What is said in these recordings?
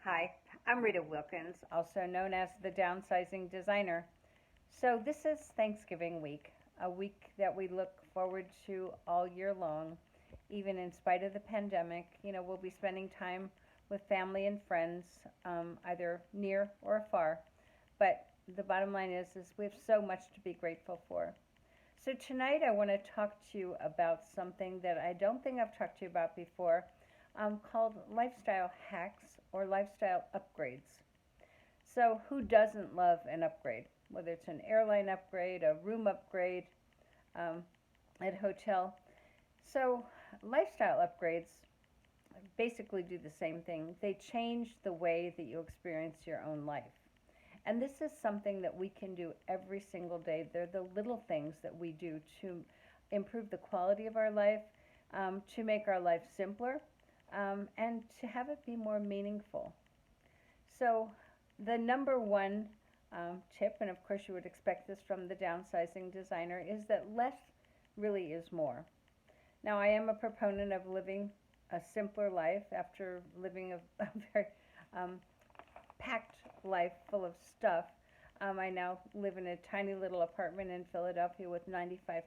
Hi, I'm Rita Wilkins, also known as the Downsizing Designer. So, this is Thanksgiving week, a week that we look forward to all year long, even in spite of the pandemic. We'll be spending time with family and friends, either near or far. But the bottom line is we have so much to be grateful for. So, tonight I want to talk to you about something that I don't think I've talked to you about before, called lifestyle hacks or lifestyle upgrades. So, who doesn't love an upgrade? Whether it's an airline upgrade, a room upgrade at a hotel. So, lifestyle upgrades basically do the same thing. They change the way that you experience your own life. And this is something that we can do every single day. They're the little things that we do to improve the quality of our life, to make our life simpler, and to have it be more meaningful. So, the number one tip, and of course you would expect this from the downsizing designer, is that less really is more. Now, I am a proponent of living a simpler life after living a very um, packed life full of stuff. I now live in a tiny little apartment in Philadelphia with 95%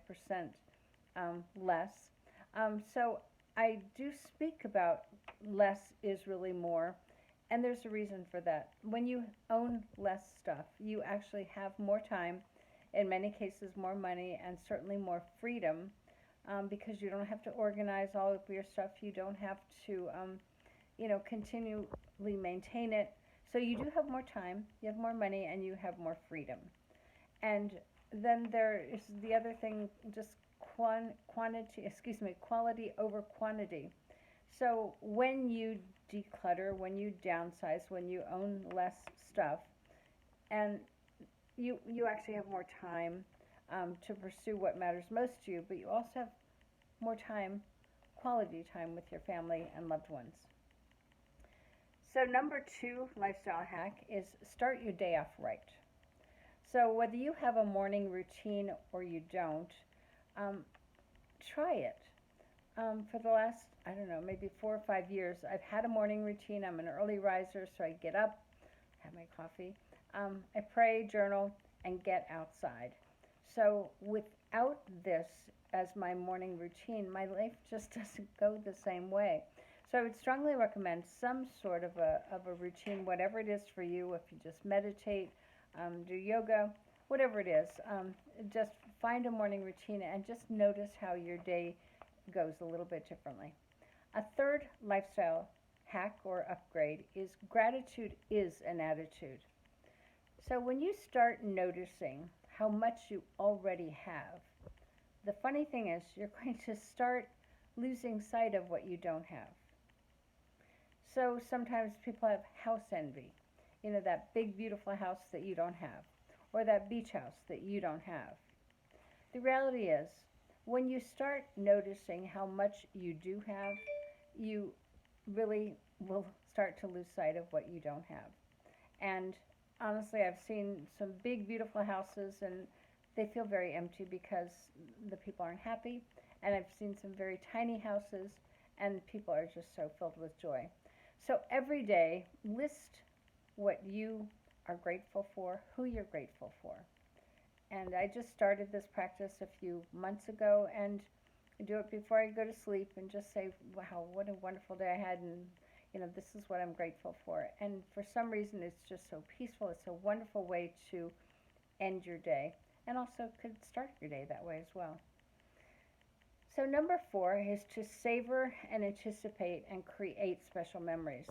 less. So I do speak about less is really more, and there's a reason for that. When you own less stuff, you actually have more time, in many cases, more money, and certainly more freedom because you don't have to organize all of your stuff. You don't have to, continually maintain it. So you do have more time, you have more money, and you have more freedom. And then there is the other thing, just quality over quantity. So when you declutter, when you downsize, when you own less stuff, and you actually have more time to pursue what matters most to you, but you also have more time, quality time with your family and loved ones. So number two lifestyle hack is start your day off right. So whether you have a morning routine or you don't, um, try it. For the last, I don't know, maybe 4 or 5 years, I've had a morning routine. I'm an early riser, so I get up, have my coffee, I pray, journal, and get outside. So without this as my morning routine, my life just doesn't go the same way. So I would strongly recommend some sort of a routine, whatever it is for you. If you just meditate, do yoga, whatever it is, just find a morning routine and just notice how your day goes a little bit differently. A third lifestyle hack or upgrade is gratitude is an attitude. So when you start noticing how much you already have, the funny thing is you're going to start losing sight of what you don't have. So sometimes people have house envy, that big, beautiful house that you don't have, or that beach house that you don't have. The reality is, when you start noticing how much you do have, you really will start to lose sight of what you don't have. And honestly, I've seen some big, beautiful houses, and they feel very empty because the people aren't happy. And I've seen some very tiny houses, and people are just so filled with joy. So every day, list what you are grateful for, who you're grateful for. And I just started this practice a few months ago, and I do it before I go to sleep and just say, wow, what a wonderful day I had, and this is what I'm grateful for. And for some reason, it's just so peaceful. It's a wonderful way to end your day, and also could start your day that way as well. So number four is to savor and anticipate and create special memories.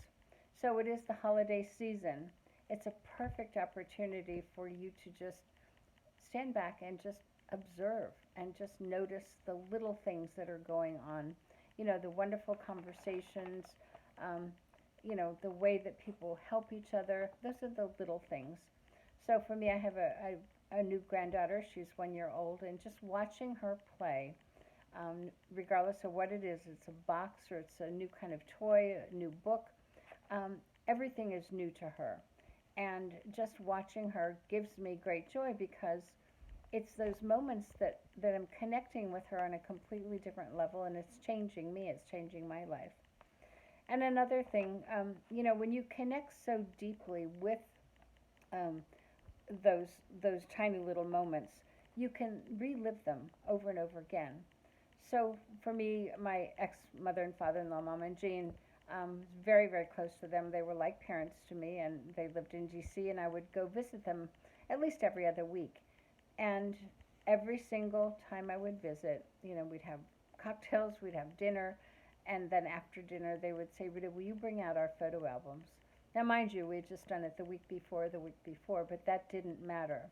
So it is the holiday season. It's a perfect opportunity for you to just stand back and just observe and just notice the little things that are going on. The wonderful conversations, the way that people help each other. Those are the little things. So for me, I have a new granddaughter. She's 1 year old, and just watching her play, regardless of what it is, it's a box or it's a new kind of toy, a new book, everything is new to her. And just watching her gives me great joy because it's those moments that I'm connecting with her on a completely different level, and it's changing me, it's changing my life. And another thing, when you connect so deeply with um, those those tiny little moments, you can relive them over and over again. So for me, my ex mother and father in law, Mom and Jean, very, very close to them. They were like parents to me, and they lived in DC, and I would go visit them at least every other week. And every single time I would visit, we'd have cocktails, we'd have dinner, and then after dinner, they would say, Rita, will you bring out our photo albums? Now, mind you, we had just done it the week before, but that didn't matter.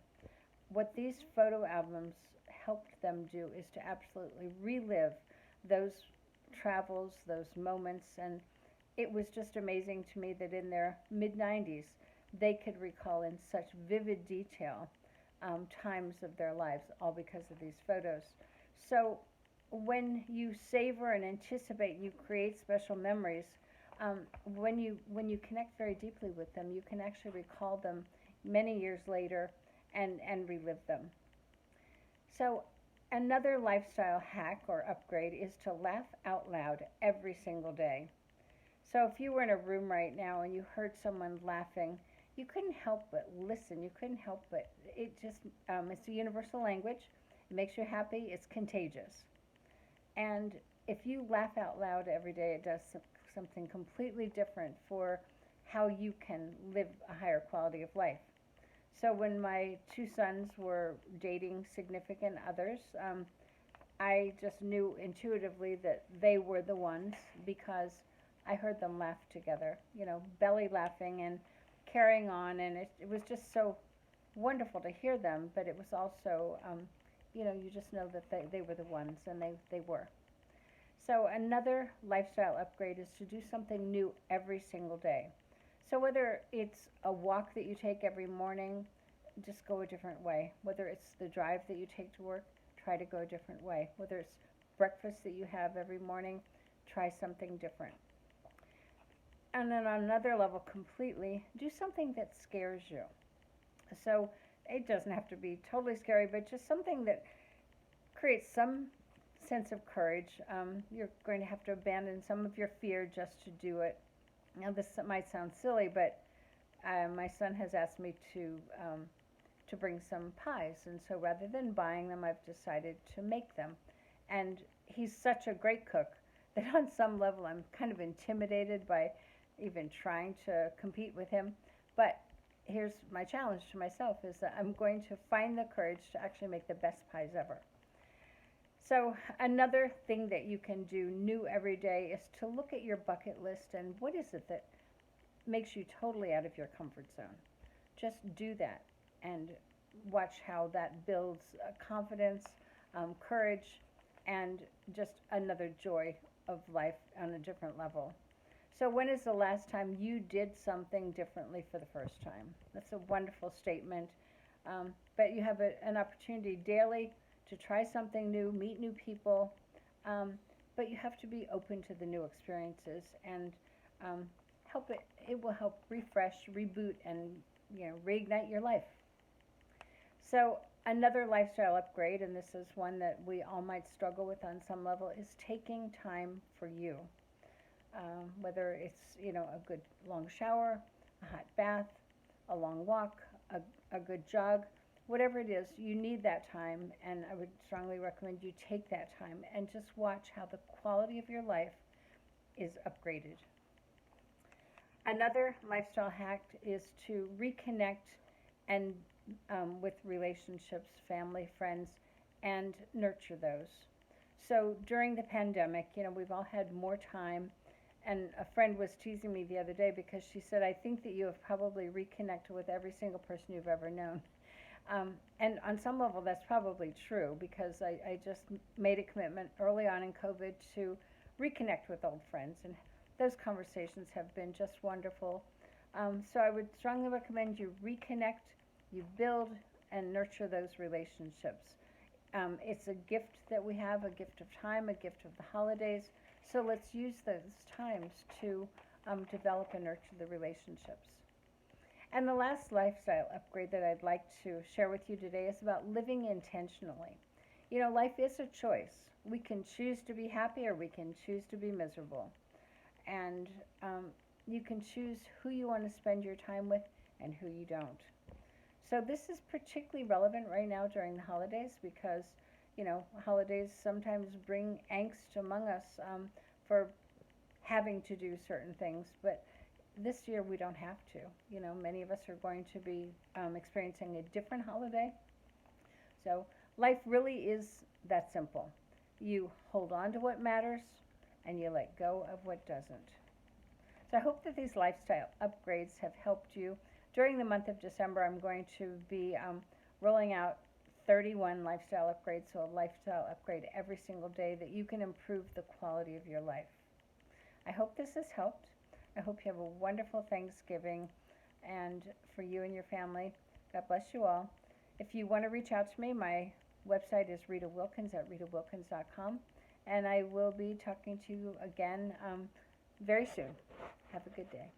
What these photo albums helped them do is to absolutely relive those travels, those moments, and it was just amazing to me that in their mid 90s they could recall in such vivid detail times of their lives, all because of these photos. So when you savor and anticipate, you create special memories. When you connect very deeply with them, you can actually recall them many years later and relive them. So another lifestyle hack or upgrade is to laugh out loud every single day. So if you were in a room right now and you heard someone laughing, you couldn't help but listen. You couldn't help but it's a universal language. It makes you happy. It's contagious. And if you laugh out loud every day, it does something completely different for how you can live a higher quality of life. So when my two sons were dating significant others, I just knew intuitively that they were the ones because I heard them laugh together, belly laughing and carrying on. And it was just so wonderful to hear them, but it was also, you just know that they were the ones, and they were. So another lifestyle upgrade is to do something new every single day. So whether it's a walk that you take every morning, just go a different way. Whether it's the drive that you take to work, try to go a different way. Whether it's breakfast that you have every morning, try something different. And then on another level completely, do something that scares you. So it doesn't have to be totally scary, but just something that creates some sense of courage. You're going to have to abandon some of your fear just to do it. Now, this might sound silly, but my son has asked me to bring some pies, and so rather than buying them, I've decided to make them. And he's such a great cook that on some level I'm kind of intimidated by even trying to compete with him. But here's my challenge to myself is that I'm going to find the courage to actually make the best pies ever. So another thing that you can do new every day is to look at your bucket list and what is it that makes you totally out of your comfort zone. Just do that and watch how that builds confidence, courage, and just another joy of life on a different level. So when is the last time you did something differently for the first time? That's a wonderful statement. But you have an opportunity daily to try something new, meet new people, but you have to be open to the new experiences and it will help refresh, reboot, and reignite your life. So another lifestyle upgrade, and this is one that we all might struggle with on some level, is taking time for you. Whether it's a good long shower, a hot bath, a long walk, a good jog, whatever it is, you need that time, and I would strongly recommend you take that time and just watch how the quality of your life is upgraded. Another lifestyle hack is to reconnect and with relationships, family, friends, and nurture those. So during the pandemic, we've all had more time. And a friend was teasing me the other day because she said, I think that you have probably reconnected with every single person you've ever known. And on some level, that's probably true because I just made a commitment early on in COVID to reconnect with old friends. And those conversations have been just wonderful. So I would strongly recommend you reconnect, you build and nurture those relationships. It's a gift that we have, a gift of time, a gift of the holidays. So let's use those times to develop and nurture the relationships. And the last lifestyle upgrade that I'd like to share with you today is about living intentionally. Life is a choice. We can choose to be happy or we can choose to be miserable. and you can choose who you want to spend your time with and who you don't. So this is particularly relevant right now during the holidays because, holidays sometimes bring angst among us for having to do certain things, but this year we don't have to. Many of us are going to be experiencing a different holiday. So life really is that simple. You hold on to what matters and you let go of what doesn't. So I hope that these lifestyle upgrades have helped you. During the month of December, I'm going to be rolling out 31 lifestyle upgrades, so a lifestyle upgrade every single day that you can improve the quality of your life. I hope this has helped. I hope you have a wonderful Thanksgiving, and for you and your family, God bless you all. If you want to reach out to me, my website is Rita Wilkins at ritawilkins.com, and I will be talking to you again very soon. Have a good day.